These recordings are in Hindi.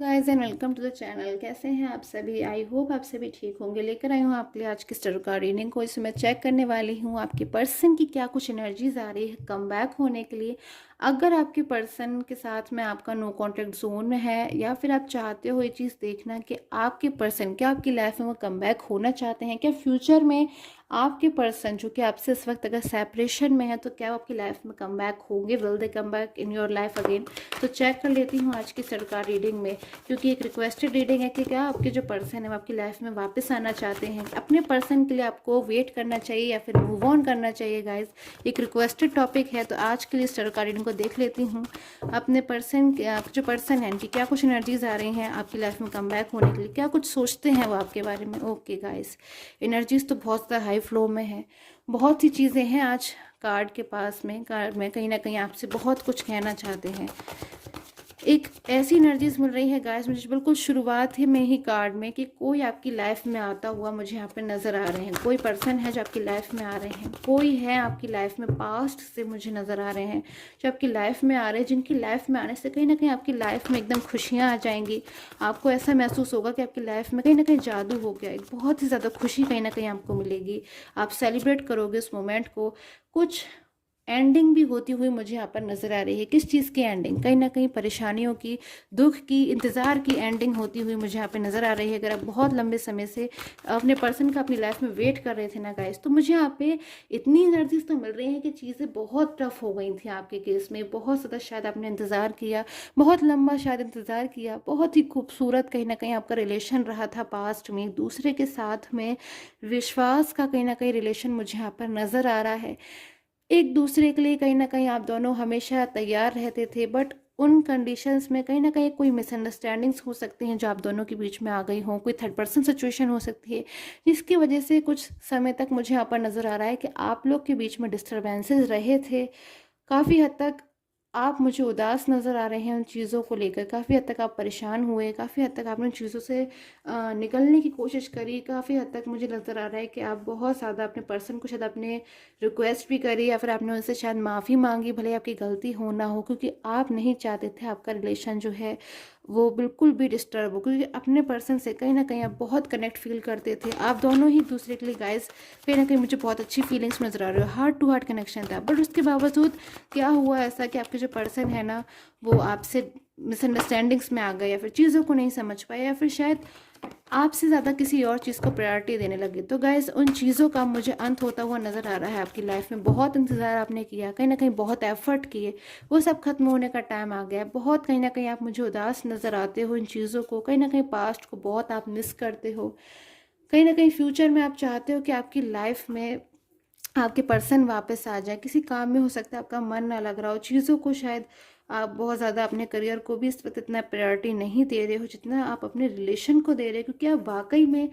Guys and welcome to the channel. कैसे हैं आप सभी? आई होप आप सभी ठीक होंगे। लेकर आई हूँ आपके लिए आज की स्टार का रीडिंग को। इसमें चेक करने वाली हूँ आपके पर्सन की क्या कुछ एनर्जीज आ रही है कम बैक होने के लिए। अगर आपके पर्सन के साथ में आपका नो कॉन्टैक्ट जोन में है या फिर आप चाहते हो ये चीज़ देखना कि आपके पर्सन क्या आपकी लाइफ में वो कम बैक होना चाहते हैं, क्या फ्यूचर में आपके पर्सन जो कि आपसे इस वक्त अगर सेपरेशन में है तो क्या वो आपकी लाइफ में कम बैक होंगे, will they come back in your life again. तो चेक कर लेती हूँ आज की सरकार रीडिंग में, क्योंकि एक रिक्वेस्टेड रीडिंग है कि क्या आपके जो पर्सन है वो आपकी लाइफ में वापस आना चाहते हैं। अपने पर्सन के लिए आपको वेट करना चाहिए या फिर मूव ऑन करना चाहिए। गाइज एक रिक्वेस्टेड टॉपिक है, तो आज के लिए सरकार रीडिंग को देख लेती हूँ। अपने पर्सन के जो पर्सन है उनकी क्या कुछ एनर्जीज आ रही हैं आपकी लाइफ में कम बैक होने के लिए, क्या कुछ सोचते हैं वो आपके बारे में। ओके गाइज, एनर्जीज तो बहुत ज़्यादा हाई फ्लो में है, बहुत सी चीज़ें हैं आज कार्ड के पास में। कार्ड में कहीं ना कहीं आपसे बहुत कुछ कहना चाहते हैं। एक ऐसी एनर्जीज मिल रही है गाइस मुझे बिल्कुल शुरुआत ही में ही कार्ड में कि कोई आपकी लाइफ में आता हुआ मुझे यहाँ पे नज़र आ रहे हैं। कोई पर्सन है जो आपकी लाइफ में आ रहे हैं, कोई है आपकी लाइफ में पास्ट से मुझे नज़र आ रहे हैं जो आपकी लाइफ में आ रहे हैं, जिनकी लाइफ में आने से कहीं ना कहीं आपकी लाइफ में एकदम खुशियाँ आ जाएंगी। आपको ऐसा महसूस होगा कि आपकी लाइफ में कहीं ना कहीं जादू हो गया, एक बहुत ही ज़्यादा खुशी कहीं ना कहीं आपको मिलेगी। आप सेलिब्रेट करोगे उस मोमेंट को। कुछ एंडिंग भी होती हुई मुझे यहाँ पर नज़र आ रही है। किस चीज़ की एंडिंग? कहीं ना कहीं परेशानियों की, दुख की, इंतज़ार की एंडिंग होती हुई मुझे यहाँ पे नज़र आ रही है। अगर आप बहुत लंबे समय से अपने पर्सन का अपनी लाइफ में वेट कर रहे थे ना गाइस, तो मुझे यहाँ पे इतनी एनर्जीज तो मिल रही है कि चीज़ें बहुत टफ हो गई थी आपके केस में। बहुत ज़्यादा शायद आपने इंतज़ार किया, बहुत लंबा शायद इंतज़ार किया। बहुत ही खूबसूरत कहीं ना कहीं आपका रिलेशन रहा था पास्ट में, एक दूसरे के साथ में विश्वास का कहीं ना कहीं रिलेशन मुझे यहाँ पर नज़र आ रहा है। एक दूसरे के लिए कहीं ना कहीं आप दोनों हमेशा तैयार रहते थे, बट उन कंडीशंस में कहीं ना कहीं कोई मिसअंडरस्टैंडिंग्स हो सकती हैं जो आप दोनों के बीच में आ गई हों। कोई थर्ड पर्सन सिचुएशन हो सकती है जिसकी वजह से कुछ समय तक मुझे यहाँ पर नज़र आ रहा है कि आप लोग के बीच में डिस्टर्बेंसेस रहे थे। काफ़ी हद तक आप मुझे उदास नज़र आ रहे हैं उन चीज़ों को लेकर। काफ़ी हद तक आप परेशान हुए, काफ़ी हद तक आपने उन चीज़ों से निकलने की कोशिश करी। काफ़ी हद तक मुझे नज़र आ रहा है कि आप बहुत ज़्यादा अपने पर्सन को शायद आपने रिक्वेस्ट भी करी या फिर आपने उनसे शायद माफ़ी मांगी, भले आपकी गलती हो ना हो, क्योंकि आप नहीं चाहते थे आपका रिलेशन जो है वो बिल्कुल भी डिस्टर्ब हो। क्योंकि अपने पर्सन से कहीं ना कहीं आप बहुत कनेक्ट फील करते थे। आप दोनों ही दूसरे के लिए गाइस कहीं ना कहीं मुझे बहुत अच्छी फीलिंग्स नज़र आ रही हो, हार्ट टू हार्ट कनेक्शन था। बट उसके बावजूद क्या हुआ ऐसा कि आपके जो पर्सन है ना वो आपसे मिसअंडरस्टैंडिंग्स में आ गए, या फिर चीज़ों को नहीं समझ पाए, या फिर शायद आपसे ज़्यादा किसी और चीज़ को प्रायोरिटी देने लगे। तो गाइज उन चीज़ों का मुझे अंत होता हुआ नज़र आ रहा है आपकी लाइफ में। बहुत इंतज़ार आपने किया, कहीं ना कहीं बहुत एफर्ट किए, वो सब खत्म होने का टाइम आ गया। बहुत कहीं ना कहीं आप मुझे उदास नज़र आते हो इन चीज़ों को, कहीं ना कहीं पास्ट को बहुत आप मिस करते हो। कहीं ना कहीं फ्यूचर में आप चाहते हो कि आपकी लाइफ में आपके पर्सन वापस आ जाए। किसी काम में हो सकता है आपका मन ना लग रहा हो, चीज़ों को शायद आप बहुत ज़्यादा अपने करियर को भी इस वक्त इतना प्रायोरिटी नहीं दे रहे हो जितना आप अपने रिलेशन को दे रहे हो, क्योंकि आप वाकई में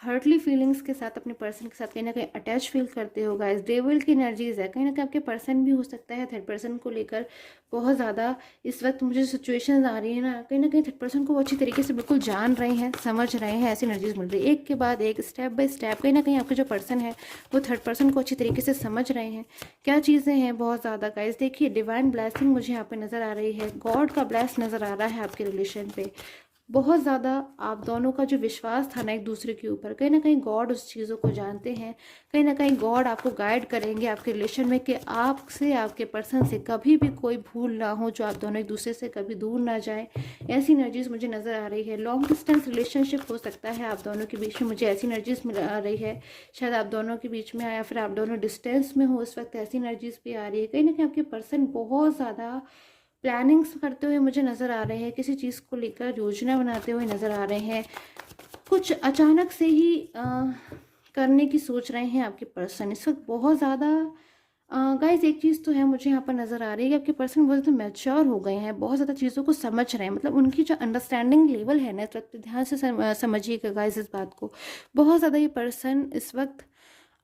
हर्टली फीलिंग्स के साथ अपने पर्सन के साथ कहीं ना कहीं अटैच फील करते हो। गाइस डेविल की एनर्जीज है, कहीं ना कहीं आपके पर्सन भी हो सकता है थर्ड पर्सन को लेकर बहुत ज़्यादा इस वक्त मुझे सिचुएशंस आ रही है ना, कहीं थर्ड पर्सन को वो अच्छी तरीके से बिल्कुल जान रहे हैं, समझ रहे हैं। ऐसी एनर्जीज मिल रही है एक के बाद एक, स्टेप बाय स्टेप। कहीं ना कहीं आपके जो पर्सन है वो थर्ड पर्सन को अच्छी तरीके से समझ रहे हैं। क्या चीज़ें हैं बहुत ज़्यादा गाइस, देखिए डिवाइन ब्लेसिंग मुझे यहाँ पे नज़र आ रही है। गॉड का ब्लेस नज़र आ रहा है आपके रिलेशन पे। बहुत ज़्यादा आप दोनों का जो विश्वास था ना एक दूसरे के ऊपर, कहीं ना कहीं गॉड उस चीज़ों को जानते हैं। कहीं ना कहीं गॉड आपको गाइड करेंगे आपके रिलेशन में कि आपसे आपके पर्सन से कभी भी कोई भूल ना हो, जो आप दोनों एक दूसरे से कभी दूर ना जाएं। ऐसी एनर्जीज मुझे नज़र आ रही है। लॉन्ग डिस्टेंस रिलेशनशिप हो सकता है आप दोनों के बीच में, मुझे ऐसी एनर्जीज मिल आ रही है। शायद आप दोनों के बीच में आया फिर आप दोनों डिस्टेंस में हो इस वक्त, ऐसी एनर्जीज भी आ रही है। कहीं ना कहीं आपके पर्सन बहुत ज़्यादा प्लानिंग्स करते हुए मुझे नज़र आ रहे हैं, किसी चीज़ को लेकर योजना बनाते हुए नज़र आ रहे हैं। कुछ अचानक से ही करने की सोच रहे हैं आपके पर्सन इस वक्त बहुत ज़्यादा। गाइस एक चीज़ तो है मुझे यहाँ पर नज़र आ रही है कि आपके पर्सन बहुत ज़्यादा मैच्योर हो गए हैं, बहुत ज़्यादा चीज़ों को समझ रहे हैं। मतलब उनकी जो अंडरस्टैंडिंग लेवल है ना इस वक्त, ध्यान से समझिएगा गाइस इस बात को। बहुत ज़्यादा ये पर्सन इस वक्त,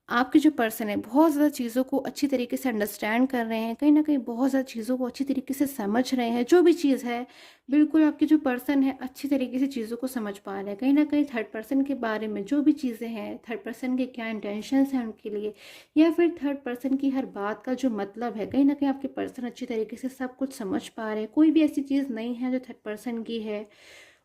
आपके जो पर्सन है बहुत ज़्यादा चीज़ों को अच्छी तरीके से अंडरस्टैंड कर रहे हैं, कहीं ना कहीं बहुत ज़्यादा चीज़ों को अच्छी तरीके से समझ रहे हैं। जो भी चीज़ है बिल्कुल आपके जो पर्सन है अच्छी तरीके से चीज़ों को समझ पा रहे हैं। कहीं ना कहीं थर्ड पर्सन के बारे में जो भी चीज़ें हैं, थर्ड पर्सन के क्या इंटेंशंस हैं उनके लिए, या फिर थर्ड पर्सन की हर बात का जो मतलब है, कहीं ना कहीं आपके पर्सन अच्छी तरीके से सब कुछ समझ पा रहे हैं। कोई भी ऐसी चीज़ नहीं है जो थर्ड पर्सन की है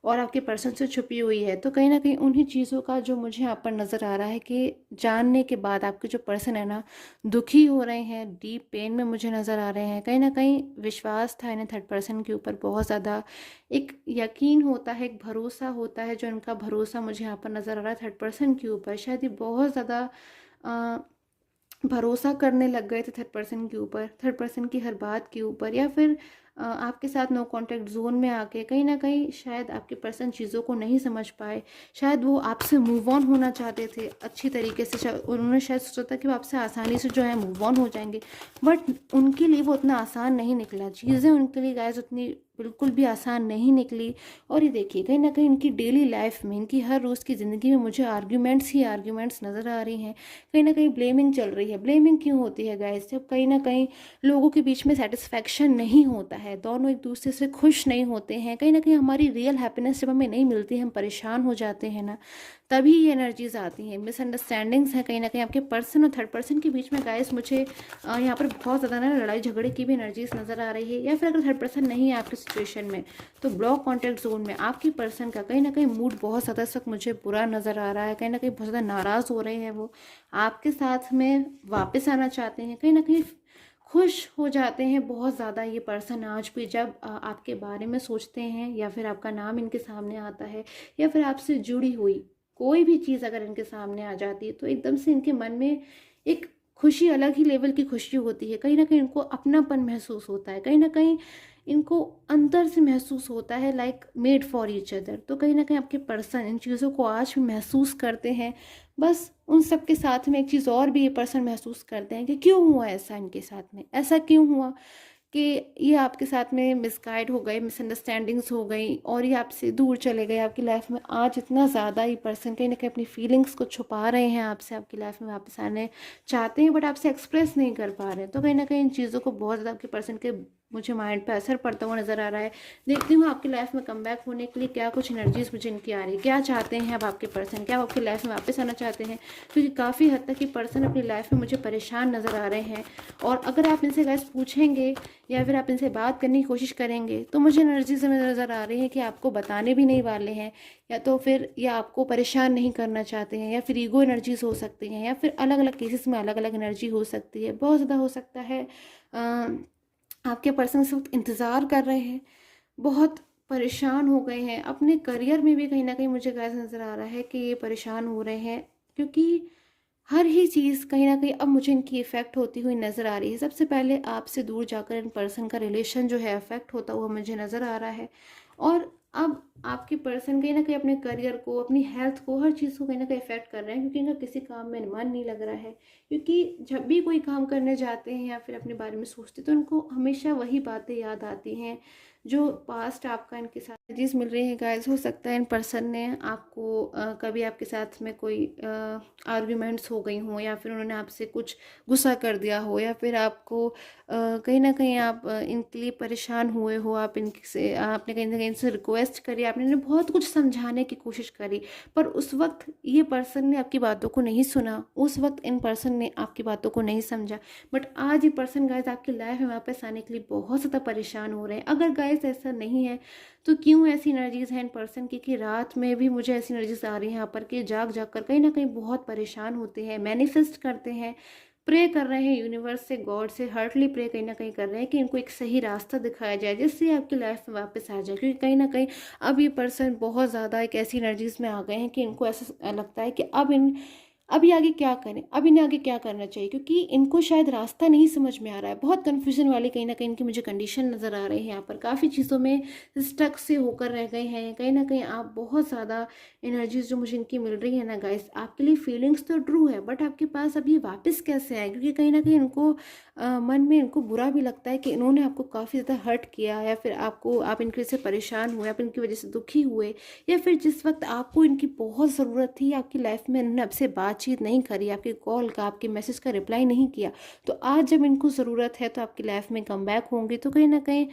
और आपके पर्सन से छुपी हुई है। तो कहीं ना कहीं उन्हीं चीज़ों का जो मुझे यहाँ पर नज़र आ रहा है कि जानने के बाद आपके जो पर्सन है ना, दुखी हो रहे हैं, डीप पेन में मुझे नज़र आ रहे हैं। कहीं ना कहीं विश्वास था इन्हें थर्ड पर्सन के ऊपर बहुत ज़्यादा, एक यकीन होता है, एक भरोसा होता है, जो इनका भरोसा मुझे यहाँ पर नज़र आ रहा है थर्ड पर्सन के ऊपर। शायद ये बहुत ज़्यादा भरोसा करने लग गए थे थर्ड पर्सन के ऊपर, थर्ड पर्सन की हर बात के ऊपर, या फिर आपके साथ नो कांटेक्ट जोन में आके कहीं ना कहीं शायद आपके पर्सन चीज़ों को नहीं समझ पाए। शायद वो आपसे मूव ऑन होना चाहते थे अच्छी तरीके से, उन्होंने शायद सोचा था कि वो आपसे आसानी से जो है मूव ऑन हो जाएंगे, बट उनके लिए वो उतना आसान नहीं निकला। चीज़ें उनके लिए गाइस उतनी बिल्कुल भी आसान नहीं निकली। और ये देखिए कहीं ना कहीं इनकी डेली लाइफ में, इनकी हर रोज़ की ज़िंदगी में मुझे आर्ग्यूमेंट्स ही आर्ग्यूमेंट्स नज़र आ रही हैं। कहीं ना कहीं ब्लेमिंग चल रही है। ब्लेमिंग क्यों होती है गाइस? जब कहीं ना कहीं लोगों के बीच में सेटिस्फैक्शन नहीं होता है, दोनों एक दूसरे से खुश नहीं होते हैं, कहीं ना कहीं हमारी रियल हैप्पीनेस जब हमें नहीं मिलती, हम परेशान हो जाते हैं ना, तभी ये एनर्जीज आती हैं। मिसअंडरस्टैंडिंग्स हैं कहीं ना कहीं आपके पर्सन और थर्ड पर्सन के बीच में गाइस। मुझे यहाँ पर बहुत ज़्यादा ना लड़ाई झगड़े की भी एनर्जीज नज़र आ रही है। या फिर अगर थर्ड पर्सन नहीं है आपकी सिचुएशन में, तो ब्लॉक कॉन्टैक्ट जोन में आपकी पर्सन का कहीं ना कहीं मूड बहुत ज़्यादा इस वक्त मुझे बुरा नज़र आ रहा है। कहीं ना कहीं बहुत ज़्यादा नाराज़ हो रहे हैं, वो आपके साथ में वापस आना चाहते हैं, कहीं ना कहीं खुश हो जाते हैं बहुत ज़्यादा ये पर्सन आज भी जब आपके बारे में सोचते हैं, या फिर आपका नाम इनके सामने आता है, या फिर आपसे जुड़ी हुई कोई भी चीज़ अगर इनके सामने आ जाती है, तो एकदम से इनके मन में एक खुशी, अलग ही लेवल की खुशी होती है। कहीं ना कहीं इनको अपनापन महसूस होता है, कहीं ना कहीं इनको अंदर से महसूस होता है like made for each other. तो कहीं ना कहीं आपके पर्सन इन चीज़ों को आज भी महसूस करते हैं। बस उन सब के साथ में एक चीज़ और भी ये पर्सन महसूस करते हैं कि क्यों हुआ ऐसा, इनके साथ में ऐसा क्यों हुआ कि ये आपके साथ में मिसगाइड हो गए, मिसअंडरस्टैंडिंग्स हो गई, और ये आपसे दूर चले गए आपकी लाइफ में। आज इतना ज़्यादा ये पर्सन कहीं ना कहीं अपनी फीलिंग्स को छुपा रहे हैं आपसे, आपकी लाइफ में वापस आने चाहते हैं, बट आपसे एक्सप्रेस नहीं कर पा रहे हैं। तो कहीं ना कहीं इन चीज़ों को बहुत ज़्यादा आपके पर्सन के मुझे माइंड पे असर पड़ता हुआ नज़र आ रहा है। देखती हूँ आपकी लाइफ में कम बैक होने के लिए क्या कुछ एनर्जीज मुझे इनकी आ रही है, क्या चाहते हैं अब आपके पर्सन, क्या आपकी लाइफ में वापस आना चाहते हैं? क्योंकि काफ़ी हद तक ये पर्सन अपनी लाइफ में मुझे परेशान नज़र आ रहे हैं। और अगर आप इनसे गाइस पूछेंगे या फिर आप इनसे बात करने की कोशिश करेंगे, तो मुझे एनर्जी से नज़र आ रही है कि आपको बताने भी नहीं वाले हैं, या तो फिर या आपको परेशान नहीं करना चाहते हैं, या फिर ईगो एनर्जीज हो सकती हैं, या फिर अलग अलग केसेस में अलग अलग एनर्जी हो सकती है। बहुत ज़्यादा हो सकता है आपके पर्सन इस वक्त इंतज़ार कर रहे हैं, बहुत परेशान हो गए हैं अपने करियर में भी। कहीं ना कहीं मुझे गाइस नज़र आ रहा है कि ये परेशान हो रहे हैं, क्योंकि हर ही चीज़ कहीं ना कहीं अब मुझे इनकी इफ़ेक्ट होती हुई नज़र आ रही है। सबसे पहले आपसे दूर जाकर इन पर्सन का रिलेशन जो है अफेक्ट होता हुआ मुझे नज़र आ रहा है। और अब आपके पर्सन कहीं ना कहीं अपने करियर को, अपनी हेल्थ को, हर चीज़ को कहीं ना कहीं इफेक्ट कर रहे हैं, क्योंकि इनका किसी काम में मन नहीं लग रहा है। क्योंकि जब भी कोई काम करने जाते हैं या फिर अपने बारे में सोचते हैं, तो उनको हमेशा वही बातें याद आती हैं जो पास्ट आपका इनके साथ चीज़ मिल रही है। गाइस हो सकता है इन पर्सन ने आपको कभी आपके साथ में कोई आर्ग्यूमेंट्स हो गई हों, या फिर उन्होंने आपसे कुछ गुस्सा कर दिया हो, या फिर आपको कहीं ना कहीं आप इनके लिए परेशान हुए हो, आप इनसे आपने कहीं ना कहीं इनसे रिक्वेस्ट करी, आपने इन्हें बहुत कुछ समझाने की कोशिश करी, पर उस वक्त ये पर्सन ने आपकी बातों को नहीं सुना, उस वक्त इन पर्सन ने आपकी बातों को नहीं समझा। बट आज ये पर्सन गाइस आपकी लाइफ में वापस आने के लिए बहुत ज़्यादा परेशान हो रहे हैं। अगर गाइस ऐसा नहीं है, तो क्यों ऐसी एनर्जीज़ हैं इन पर्सन की कि रात में भी मुझे ऐसी एनर्जीज आ रही हैं यहाँ पर कि जाग जाग कर कहीं ना कहीं बहुत परेशान होते हैं, मैनिफेस्ट करते हैं, प्रे कर रहे हैं यूनिवर्स से, गॉड से हार्टली प्रे कहीं ना कहीं कर रहे हैं कि इनको एक सही रास्ता दिखाया जाए जिससे आपकी लाइफ में वापस आ जाए। क्योंकि कहीं ना कहीं अब ये पर्सन बहुत ज़्यादा एक ऐसी एनर्जीज में आ गए हैं कि इनको ऐसा लगता है कि अब ये आगे क्या करें, अब इन्हें आगे क्या करना चाहिए, क्योंकि इनको शायद रास्ता नहीं समझ में आ रहा है। बहुत कन्फ्यूजन वाली कहीं ना कहीं इनकी मुझे कंडीशन नज़र आ रही है। यहाँ पर काफ़ी चीज़ों में स्टक से होकर रह गए हैं। कहीं ना कहीं आप बहुत ज़्यादा एनर्जीज जो मुझे इनकी मिल रही है ना गाइस, आपके लिए फीलिंग्स तो ट्रू है, बट आपके पास अब ये वापस कैसे आए? क्योंकि कहीं ना कहीं इनको मन में इनको बुरा भी लगता है कि इन्होंने आपको काफ़ी ज़्यादा हर्ट किया, या फिर आप इनकी वजह से परेशान हुए, आप इनकी वजह से दुखी हुए, या फिर जिस वक्त आपको इनकी बहुत ज़रूरत थी आपकी लाइफ में इन्होंने आपसे बातचीत नहीं करी, आपके कॉल का, आपके मैसेज का रिप्लाई नहीं किया। तो आज जब इनको ज़रूरत है तो आपकी लाइफ में कम बैक होंगे, तो कहीं ना कहीं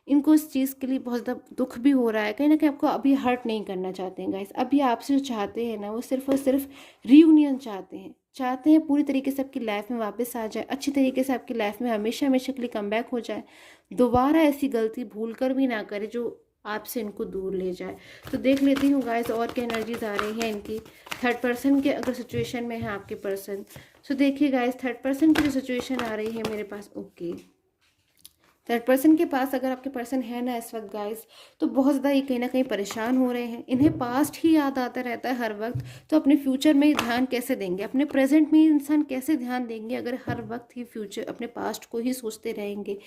इनको इस चीज़ के लिए बहुत ज़्यादा दुख भी हो रहा है। कहीं ना कहीं आपको अभी हर्ट नहीं करना चाहते हैं गाइस। अभी आपसे जो चाहते हैं ना, वो सिर्फ और सिर्फ रीयूनियन चाहते हैं पूरी तरीके से आपकी लाइफ में वापस आ जाए, अच्छी तरीके से आपकी लाइफ में हमेशा हमेशा के लिए कम बैक हो जाए, दोबारा ऐसी गलती भूल कर भी ना करे जो आपसे इनको दूर ले जाए। तो देख लेती हूँ गाइस और क्या एनर्जीज आ रही है इनकी। थर्ड पर्सन के अगर सिचुएशन में है आपके पर्सन, तो देखिए गाइस थर्ड पर्सन की जो सिचुएशन आ रही है मेरे पास, ओके थर्ड पर्सन के पास अगर आपके पर्सन है ना इस वक्त गाइस, तो बहुत ज़्यादा ये कहीं ना कहीं परेशान हो रहे हैं। इन्हें पास्ट ही याद आता रहता है हर वक्त। तो अपने फ्यूचर में ध्यान कैसे देंगे, अपने प्रेजेंट में इंसान कैसे ध्यान देंगे अगर हर वक्त ही फ्यूचर अपने पास्ट को ही सोचते रहेंगे।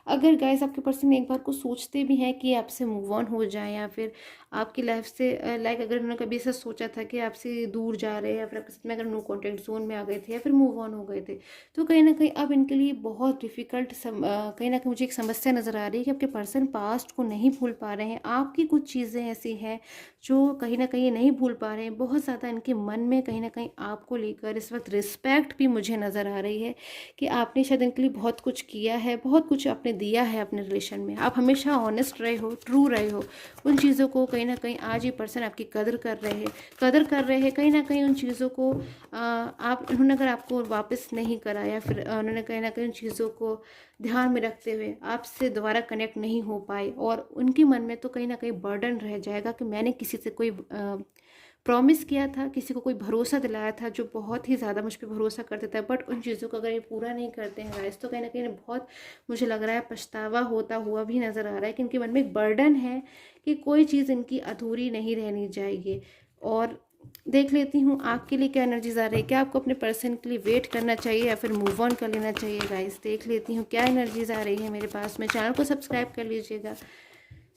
अगर गाइस आपके पर्सन एक बार को सोचते भी हैं कि आपसे मूव ऑन हो जाए, या फिर आपकी लाइफ से लाइक अगर उन्होंने कभी ऐसा सोचा था कि आपसे दूर जा रहे हैं, या फिर आपस में अगर नो कॉन्टेक्ट जोन में आ गए थे या फिर मूव ऑन हो गए थे, तो कहीं ना कहीं अब इनके लिए बहुत डिफिकल्ट कहीं ना कहीं मुझे एक समस्या नज़र आ रही है कि आपके पर्सन पास्ट को नहीं भूल पा रहे हैं। आपकी कुछ चीज़ें ऐसी हैं जो कहीं ना कहीं नहीं भूल पा रहे हैं। बहुत ज़्यादा इनके मन में कहीं ना कहीं आपको लेकर इस वक्त रिस्पेक्ट भी मुझे नज़र आ रही है कि आपने शायद इनके लिए बहुत कुछ किया है, बहुत कुछ आपने दिया है अपने रिलेशन में। आप हमेशा ऑनेस्ट रहे हो, ट्रू रहे हो। उन चीज़ों को कहीं ना कहीं आज ये पर्सन आपकी कदर कर रहे हैं कहीं ना कहीं उन चीज़ों को आप उन्होंने अगर आपको वापस नहीं करा, या फिर उन्होंने कहीं ना कहीं उन चीज़ों को ध्यान में रखते हुए आपसे दोबारा कनेक्ट नहीं हो पाए, और उनके मन में तो कहीं ना कहीं बर्डन रह जाएगा कि मैंने किसी से कोई प्रॉमिस किया था, किसी को कोई भरोसा दिलाया था जो बहुत ही ज़्यादा मुझ पर भरोसा करते थे, बट उन चीज़ों को अगर ये पूरा नहीं करते हैं गाइस, तो कहीं ना कहीं बहुत मुझे लग रहा है पछतावा होता हुआ भी नज़र आ रहा है कि इनके मन में एक बर्डन है कि कोई चीज़ इनकी अधूरी नहीं रहनी चाहिए। और देख लेती हूँ आपके लिए क्या एनर्जीज आ रही है। क्या आपको अपने पर्सन के लिए वेट करना चाहिए या फिर मूव ऑन कर लेना चाहिए गाइस। देख लेती हूँ क्या एनर्जीज आ रही है मेरे पास में। चैनल को सब्सक्राइब कर लीजिएगा।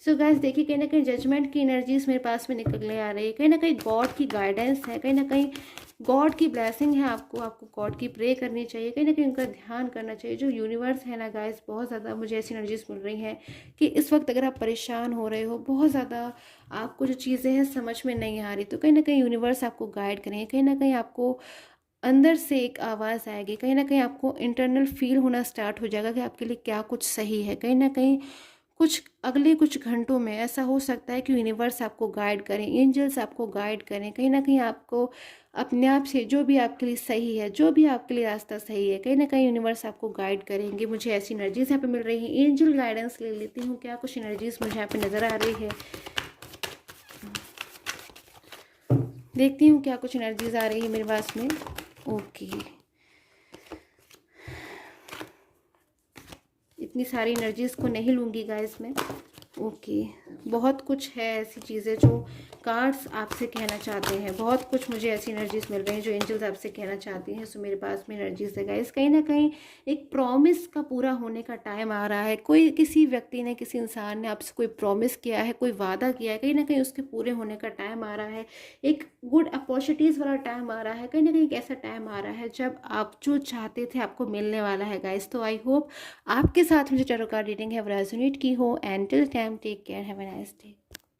सो गाइस देखिए कहीं ना कहीं जजमेंट की एनर्जीज मेरे पास में निकल आ रही है। कहीं ना कहीं गॉड की गाइडेंस है, कहीं ना कहीं गॉड की ब्लेसिंग है। आपको गॉड की प्रे करनी चाहिए, कहीं ना कहीं उनका ध्यान करना चाहिए। जो यूनिवर्स है ना गाइस, बहुत ज़्यादा मुझे ऐसी एनर्जीज मिल रही हैं कि इस वक्त अगर आप परेशान हो रहे हो, बहुत ज़्यादा आपको जो चीज़ें हैं समझ में नहीं आ रही, तो कहीं ना कहीं यूनिवर्स आपको गाइड करेंगे। कहीं ना कहीं आपको अंदर से एक आवाज़ आएगी, कहीं ना कहीं आपको इंटरनल फील होना स्टार्ट हो जाएगा कि आपके लिए क्या कुछ सही है। कहीं ना कहीं कुछ घंटों में ऐसा हो सकता है कि यूनिवर्स आपको गाइड करें, एंजल्स आपको गाइड करें। कहीं ना कहीं आपको अपने आप से जो भी आपके लिए सही है, जो भी आपके लिए रास्ता सही है, कहीं ना कहीं यूनिवर्स आपको गाइड करेंगे। मुझे ऐसी एनर्जीज यहाँ पे मिल रही हैं। एंजल गाइडेंस ले लेती हूँ, क्या कुछ एनर्जीज मुझे यहाँ पे नज़र आ रही है। देखती हूँ क्या कुछ एनर्जीज आ रही है मेरे पास में। ओके, इतनी सारी एनर्जीज को नहीं लूँगी गाइस मैं। ओके, बहुत कुछ है ऐसी चीज़ें जो कार्ड्स आपसे कहना चाहते हैं। बहुत कुछ मुझे ऐसी एनर्जीज मिल रही हैं जो एंजल्स आपसे कहना चाहती हैं। सो मेरे पास में एनर्जीज है गाइस। कहीं ना कहीं एक प्रॉमिस का पूरा होने का टाइम आ रहा है। कोई किसी व्यक्ति ने, किसी इंसान ने आपसे कोई प्रॉमिस किया है, कोई वादा किया है, कहीं ना कहीं उसके पूरे होने का टाइम आ रहा है। एक गुड अपॉर्चुनिटीज़ वाला टाइम आ रहा है। कहीं ना कहीं एक ऐसा टाइम आ रहा है जब आप जो चाहते थे आपको मिलने वाला है गाइस। तो आई होप आपके साथ मुझे टैरो कार्ड रीडिंग है रेजोनेट की हो। And till time take care, have a nice day.